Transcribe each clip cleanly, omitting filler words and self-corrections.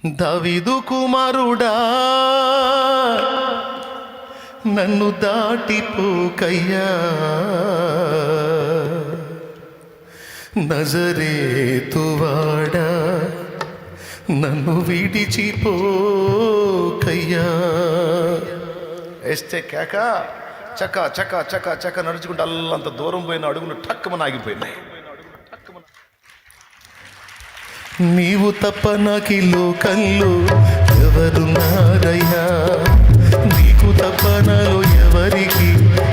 దావీదు కుమారుడా నన్ను దాటిపోకయ్యా, నజరేతువాడా నన్ను విడిచిపోకయ్యా. వేస్తే కేక చక్క చక్క చక్క చక్క నడుచుకుంటే అల్లంత దూరం పోయిన అడుగులు టక్కుమని ఆగిపోయినాయి. నీవు తప్ప నాకు లోకంలో ఎవరున్నారయ్యా, నీకు తప్ప నాలో ఎవరికి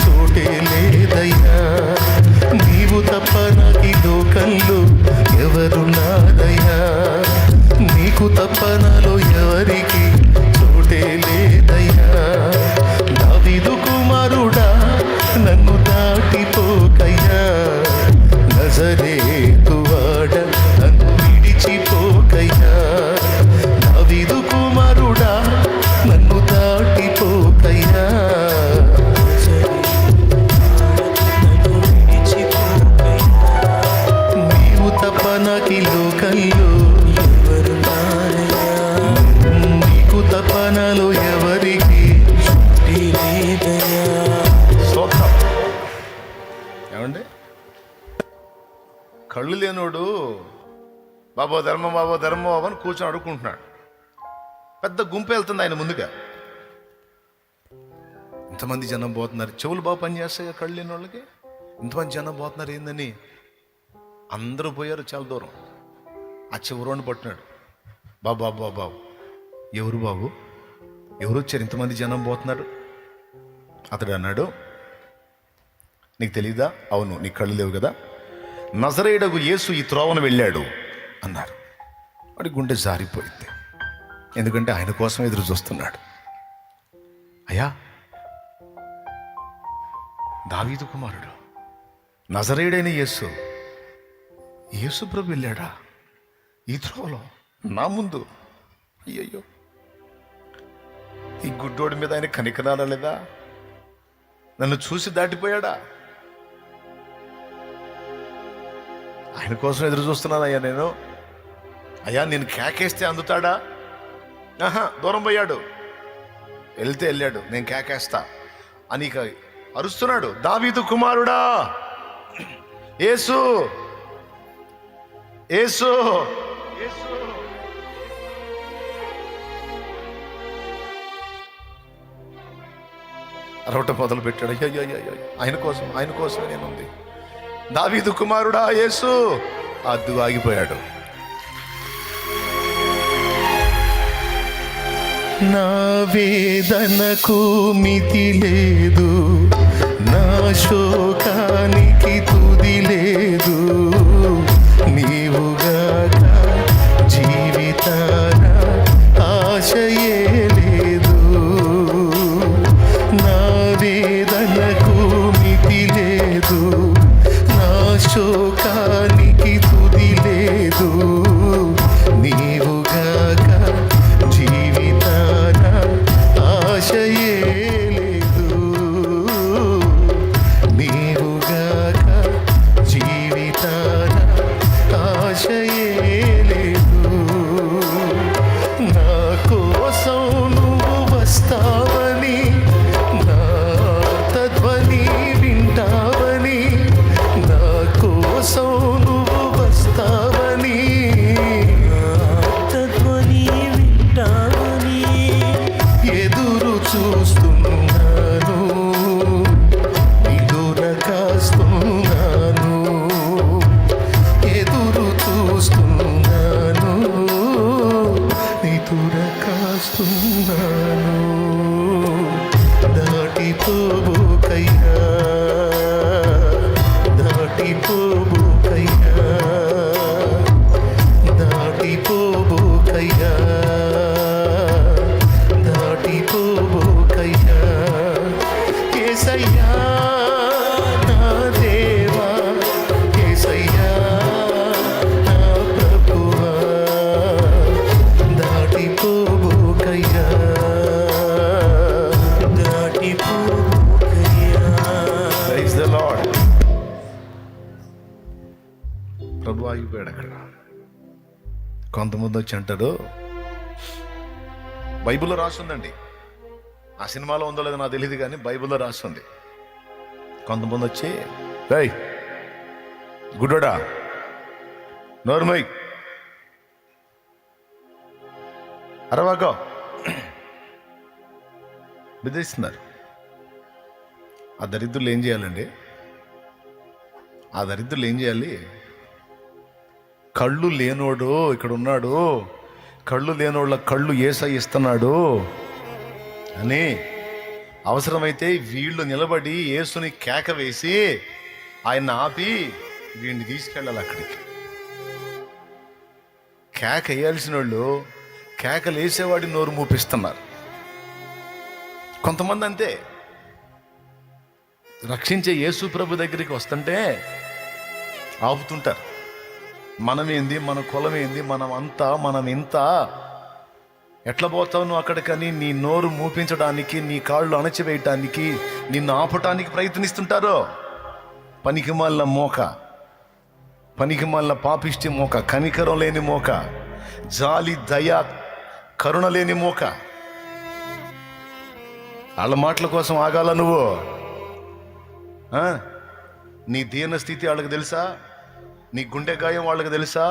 చోటే లేదయ్యా. నీవు తప్ప నాకు లోకంలో ఎవరున్నారయ్యా, నీకు తప్ప నాలో ఎవరికి చోటే లేదయ్యా. దావీదు కుమారుడా నన్ను దాటిపోకయ్యా, నజరేతువాడ నన్ను విడిచిపోకయ్యా. దావీదు కుమారుడా నన్ను దాటిపోకయ్యా, నీవు తప్ప నాకు లోకంలో నీకు తప్ప నాలో ఎవరికి ఏమండి? కళ్ళు లేనోడు బాబో ధర్మం బాబో ధర్మం బాబు అని కూర్చొని అడుక్కుంటున్నాడు. పెద్ద గుంపు వెళ్తుంది ఆయన ముందుగా. ఇంతమంది జనం పోతున్నారు, చెవులు బాగా పనిచేస్తాయి కళ్ళు లేని వాళ్ళకి. ఇంతమంది జనం పోతున్నారు ఏందని అందరూ పోయారు చాలా దూరం. ఆ చివరోని పట్టినాడు, బాబు బాబు బాబు బాబు ఎవరు బాబు ఎవరు వచ్చారు, ఇంతమంది జనం పోతున్నారు. అతడు అన్నాడు, నీకు తెలీదా? అవును, నీ కళ్ళు లేవు కదా. నజరేయుడగు యేసు ఈ త్రోవను వెళ్ళాడు అన్నారు. వాడి గుండె జారిపోయింది, ఎందుకంటే ఆయన కోసం ఎదురు చూస్తున్నాడు. అయ్యా, దావీదు కుమారుడు నజరేయుడైన యేసు ప్రభు వెళ్ళాడా ఈ త్రోవలో నా ముందు? అయ్యయ్యో, ఈ గుడ్డోడి మీద ఆయన కనికరాలా లేదా? నన్ను చూసి దాటిపోయాడా? ఆయన కోసం ఎదురు చూస్తున్నాను అయ్యా నేను. అయ్యా, నేను కేకేస్తే అందుతాడా? ఆహా, దూరం పోయాడు. వెళ్తే వెళ్ళాడు, నేను కేకేస్తా అని అరుస్తున్నాడు. దావీదు కుమారుడా యేసు యేసు అరవటం మొదలు పెట్టాడు. అయ్యో, ఆయన కోసమే నేనుంది. దావీదు కుమారుడా యేసు, అద్దు ఆగిపోయాడు. నా వేదనకు మితి లేదు, నా శోకానికి తుది లేదు, నీవుగాక జీవితాన ఆశయే లేదు. నా వేదనకు మితి లేదు, నా శోకానికి తుది లేదు, నీవుగాక జీవితాన ఆశయే లేదు, నీవుగాక జీవితాన ఆశయే లేదు. నా కోసం నువ్వు వస్తావని, నా తధ్వని వింటావని, నా కోసం నువ్వు వస్తావని, తధ్వని వింటావని ఎదురు చూస్తున్నాను, నిదుర కాస్తున్నాను, ఎదురు చూస్తున్నాను, నిదుర కాస్తున్నాను. దాటిపోబోకయ్యా, దాటిపోబోకయ్యా, దాటిపోబోకయ్యా, దాటిపోబోకయ్యా. యేసయ్యా నా దేవా, యేసయ్యా నా ప్రభువా, దాటిపోబోకయ్యా, దాటిపోబోకయ్యా. Praise the Lord. ప్రభు ఆగిపోయాడు అక్కడ. కొంతమంది వచ్చి అంటారు, బైబిల్లో రాస్తుందండి. ఆ సినిమాలో ఉందో లేదో నాకు తెలియదు, కానీ బైబిల్లో రాస్తుంది. కొంతమంది వచ్చి, రేయ్ గుడ్డోడా నోర్మై అరవాకో బెదిరిస్తున్నారు. ఆ దరిద్రులు ఏం చేయాలండి? ఆ దరిద్రులు ఏం చేయాలి? కళ్ళు లేనోడు ఇక్కడ ఉన్నాడు, కళ్ళు లేనోళ్ళ కళ్ళు యేసయ్య ఇస్తున్నాడు అని అవసరమైతే వీళ్ళు నిలబడి యేసుని కేక వేసి ఆయన ఆపి వీడిని తీసుకెళ్ళాలి అక్కడికి. కేక వేయాల్సిన వాళ్ళు కేకలు వేసేవాడి నోరు మూపిస్తున్నారు. కొంతమంది అంతే, రక్షించే యేసు ప్రభు దగ్గరికి వస్తుంటే ఆపుతుంటారు. మనమేంది, మన కులమేంది, మనం ఇంత ఎట్లా పోతావు నువ్వు అక్కడికని నీ నోరు మూపించడానికి, నీ కాళ్ళు అణచివేయటానికి, నిన్ను ఆపటానికి ప్రయత్నిస్తుంటారు. పనికి మాలిన మోక, పనికి మాలిన పాపిష్టి మోక, కనికరం లేని మోక, జాలి దయ కరుణ లేని మోక. వాళ్ళ మాటల కోసం ఆగాల నువ్వు? నీ దీన స్థితి వాళ్ళకి తెలుసా? నీ గుండె గాయం వాళ్ళకి తెలుసా?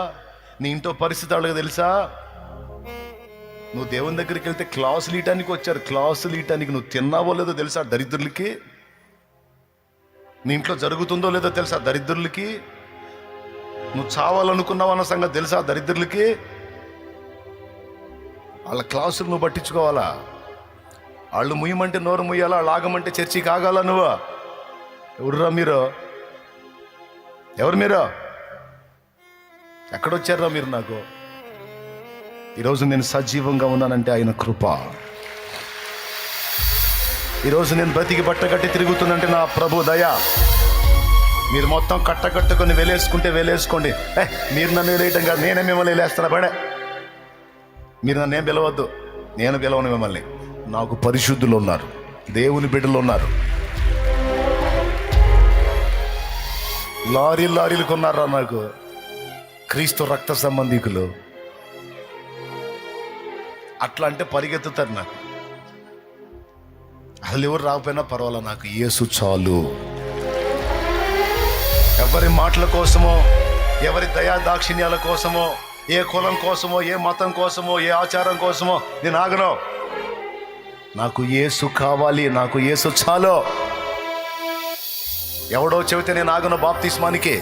నీ ఇంట్లో పరిస్థితి వాళ్ళకి తెలుసా? నువ్వు దేవుని దగ్గరికి వెళ్తే క్లాసులు ఇయటానికి వచ్చారు. క్లాసులు ఇయటానికి నువ్వు తిన్నావో లేదో తెలుసా దరిద్రులకి? నీ ఇంట్లో జరుగుతుందో లేదో తెలుసా దరిద్రులకి? నువ్వు చావాలనుకున్నావు అన్న సంగతి తెలుసా దరిద్రులకి? వాళ్ళ క్లాసులు నువ్వు పట్టించుకోవాలా? వాళ్ళు ముయ్యమంటే నోరు ముయ్యాలా, వాళ్ళు ఆగమంటే చర్చికి ఆగాల నువ్వు? ఎవరురా మీరు? ఎవరు మీరు? ఎక్కడొచ్చారా మీరు? నాకు ఈరోజు నేను సజీవంగా ఉన్నానంటే ఆయన కృప. ఈరోజు నేను బ్రతికి బట్టగట్టి తిరుగుతున్నంటే నా ప్రభు దయ. మీరు మొత్తం కట్టకట్టుకొని వేలేసుకోండి. మీరు నన్ను వేలేయటం కాదు, నేనే మిమ్మల్ని వేలేస్తాను. పడే మీరు నన్ను ఏం పిలవద్దు, నేను పిలవను మిమ్మల్ని. నాకు పరిశుద్ధులు ఉన్నారు, దేవుని బిడ్డలు ఉన్నారు. లారీలు కొన్నారా నాకు, క్రీస్తు రక్త సంబంధికులు. అట్లా అంటే పరిగెత్తుతారు నాకు. అసలు ఎవరు రాకపోయినా పర్వాలా, నాకు యేసు చాలు. ఎవరి మాటల కోసమో, ఎవరి దయా దాక్షిణ్యాల కోసమో, ఏ కులం కోసమో, ఏ మతం కోసమో, ఏ ఆచారం కోసమో నేను ఆగను. నాకు యేసు కావాలి, నాకు యేసు చాలు. ఎవడో చెబితే నేను ఆగను బాప్తిస్మానికి.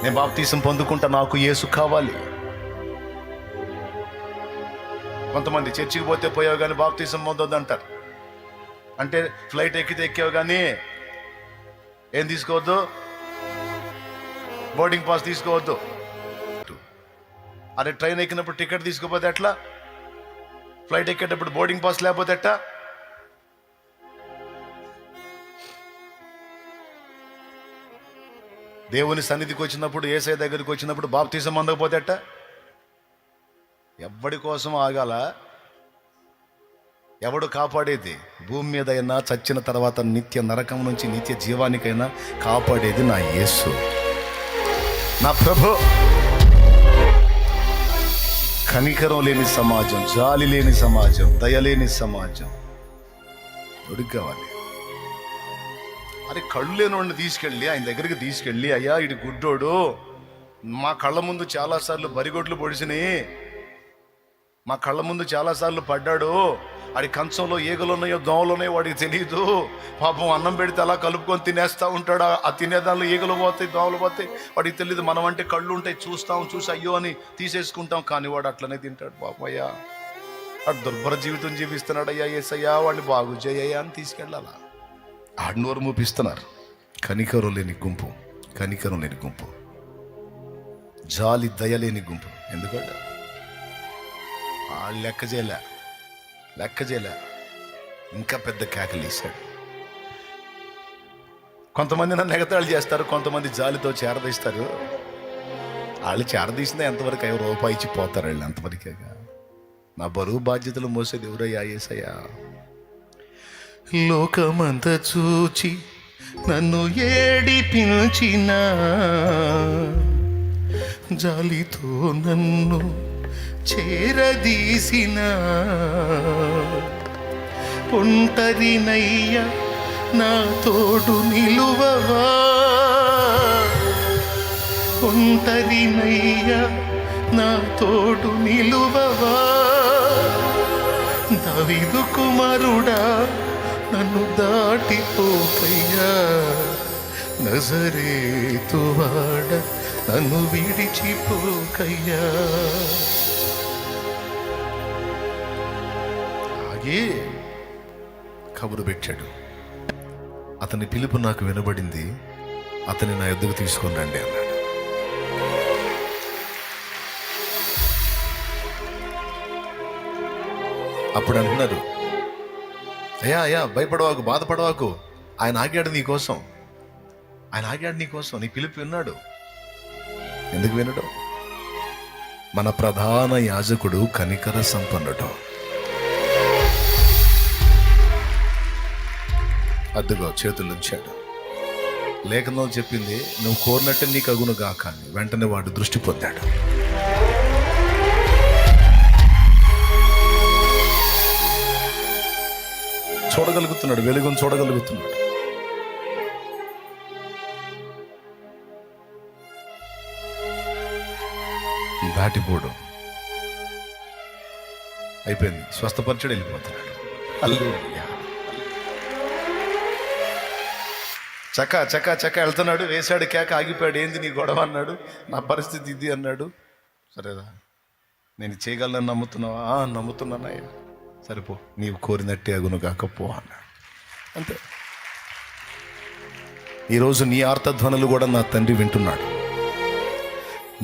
నేను బాప్తిసం పొందుకుంటా, నాకు యేసు కావాలి. కొంతమంది చర్చికి పోతే పోయావు కానీ బాప్తిసం పొందొద్దు అంటారు. అంటే ఫ్లైట్ ఎక్కావు కానీ ఏం తీసుకోవద్దు? బోర్డింగ్ పాస్ తీసుకోవద్దు. అరే ట్రైన్ ఎక్కినప్పుడు టికెట్ తీసుకోపోతే ఎట్లా? ఫ్లైట్ ఎక్కేటప్పుడు బోర్డింగ్ పాస్ లేకపోతే ఎట్టా? దేవుని సన్నిధికి వచ్చినప్పుడు, యేసయ్య దగ్గరికి వచ్చినప్పుడు బాప్తిసం అందకపోతే ఎట్టా? ఎవడి కోసం ఆగాల? ఎవడు కాపాడేది? భూమి మీద అయినా చచ్చిన తర్వాత నిత్య నరకం నుంచి నిత్య జీవానికైనా కాపాడేది నా యేసు, నా ప్రభు. కనికరం లేని సమాజం, జాలి లేని సమాజం, దయలేని సమాజం ఎవడికి కావాలి? అరే కళ్ళు లేనివాడిని తీసుకెళ్ళి ఆయన దగ్గరికి తీసుకెళ్ళి, అయ్యా ఇటు గుడ్డోడు, మా కళ్ళ ముందు చాలాసార్లు బరిగొడ్లు పొడిచినాయి, మా కళ్ళ ముందు చాలాసార్లు పడ్డాడు, వాడి కంచంలో ఈగలు ఉన్నాయో దోమలు ఉన్నాయో వాడికి తెలియదు. పాపం అన్నం పెడితే అలా కలుపుకొని తినేస్తూ ఉంటాడు. ఆ తినేదానిలో ఈగలు పోతాయి, దోమలు పోతాయి, వాడికి తెలియదు. మనం అంటే కళ్ళు ఉంటాయి, చూసి అయ్యో అని తీసేసుకుంటాం, కానీ వాడు అట్లనే తింటాడు. పాపం అయ్యా వాడు దుర్భర జీవితం జీవిస్తున్నాడు, అయ్యా యేసయ్యా వాడిని బాగు చేయయ్యా అని తీసుకెళ్ళాలా? ఆడు నోరు మూపిస్తున్నారు. కనికరం లేని గుంపు, కనికరం లేని గుంపు, జాలి దయలేని గుంపు. ఎందుకంటే వాళ్ళు లెక్క చేయలే ఇంకా పెద్ద కేకలేశాడు. కొంతమంది నన్ను ఎగతాళి చేస్తారు, కొంతమంది జాలితో చేరదీస్తారు. వాళ్ళు చేరదీసినా ఎంతవరకు అయ్యో రూపాయి ఇచ్చి పోతారు వాళ్ళు, అంతవరకేగా. నా బరువు బాధ్యతలు మోసేది ఎవరయ్యా? యేసయ్యా. లోకమంతా చూచి నన్ను ఏడిపించిన, జాలితో నన్ను చేరదీసిన ఒంటరినయ్య నా తోడు నిలువవా, ఒంటరినయ్య నా తోడు నిలువవా, దావీదు కుమారుడా నన్ను దాటిపోకయ్యా, నజరేతువాడ నన్ను విడిచిపోకయ్యా. ఆగే కబురు పెట్టాడు, అతని పిలుపు నాకు వినబడింది, అతని నా ఎద్దుకు తీసుకొని రండి అన్నాడు. అప్పుడు అంటున్నారు, అయ్యా అయ్యా భయపడవాకు, బాధపడవాకు, ఆయన ఆగాడు నీకోసం, ఆయన ఆగాడు నీకోసం, నీ పిలుపు విన్నాడు. ఎందుకు వినడు? మన ప్రధాన యాజకుడు కనికర సంపన్నుడు. అద్దుగో చేతులు ఉంచాడు. లేఖనం చెప్పింది, నువ్వు కోరినట్టే నీకు అగును గాక అని. వెంటనే వాడు దృష్టి పొందాడు. చూడగలుగుతున్నాడు, వెలుగును చూడగలుగుతున్నాడు. దాటిపోడు అయిపోయింది, స్వస్థపరచడు, వెళ్ళిపోతున్నాడు. హల్లెలూయా. చక్క చక్క చక్క వెళ్తున్నాడు, వేశాడు కేక, ఆగిపోయాడు. ఏంది నీ గొడవ అన్నాడు. నా పరిస్థితి ఇది అన్నాడు. సరేరా, నేను చేయగలను నమ్ముతున్నావా? నమ్ముతున్నానయ్యా. సరిపో, నీవు కోరినట్టే అగును కాకపో అన్నాడు. అంతే. ఈరోజు నీ ఆర్తధ్వనులు కూడా నా తండ్రి వింటున్నాడు.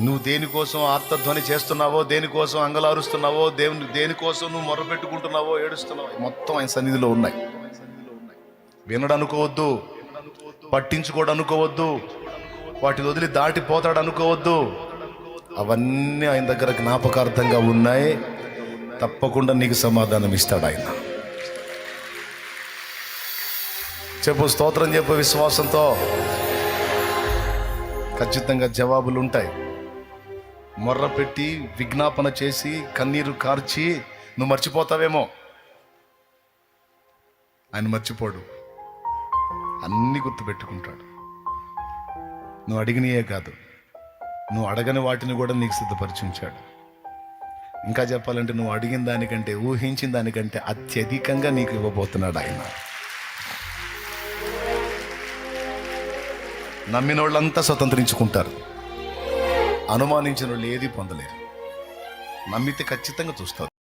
నువ్వు దేనికోసం ఆర్తధ్వని చేస్తున్నావో, దేనికోసం అంగలారుస్తున్నావో, దేనికోసం నువ్వు మొర్రపెట్టుకుంటున్నావో, ఏడుస్తున్నావో, మొత్తం ఆయన సన్నిధిలో ఉన్నాయి. వినడనుకోవద్దు, పట్టించుకోడు అనుకోవద్దు, వాటిని వదిలి దాటిపోతాడు అనుకోవద్దు. అవన్నీ ఆయన దగ్గర జ్ఞాపకార్థంగా ఉన్నాయి. తప్పకుండా నీకు సమాధానం ఇస్తాడు ఆయన. చెప్పు, స్తోత్రం చెప్పు విశ్వాసంతో. ఖచ్చితంగా జవాబులు ఉంటాయి. మొర్ర పెట్టి విజ్ఞాపన చేసి కన్నీరు కార్చి నువ్వు మర్చిపోతావేమో, ఆయన మర్చిపోడు, అన్నీ గుర్తుపెట్టుకుంటాడు. నువ్వు అడిగినయే కాదు, నువ్వు అడగని వాటిని కూడా నీకు సిద్ధపరిచి ఉంచాడు. ఇంకా చెప్పాలంటే నువ్వు అడిగిన దానికంటే, ఊహించిన దానికంటే అత్యధికంగా నీకు ఇవ్వబోతున్నాడు ఆయన. నమ్మిన వాళ్ళంతా స్వతంత్రించుకుంటారు, అనుమానించిన వాళ్ళు ఏది పొందలేరు. నమ్మితే ఖచ్చితంగా చూస్తారు.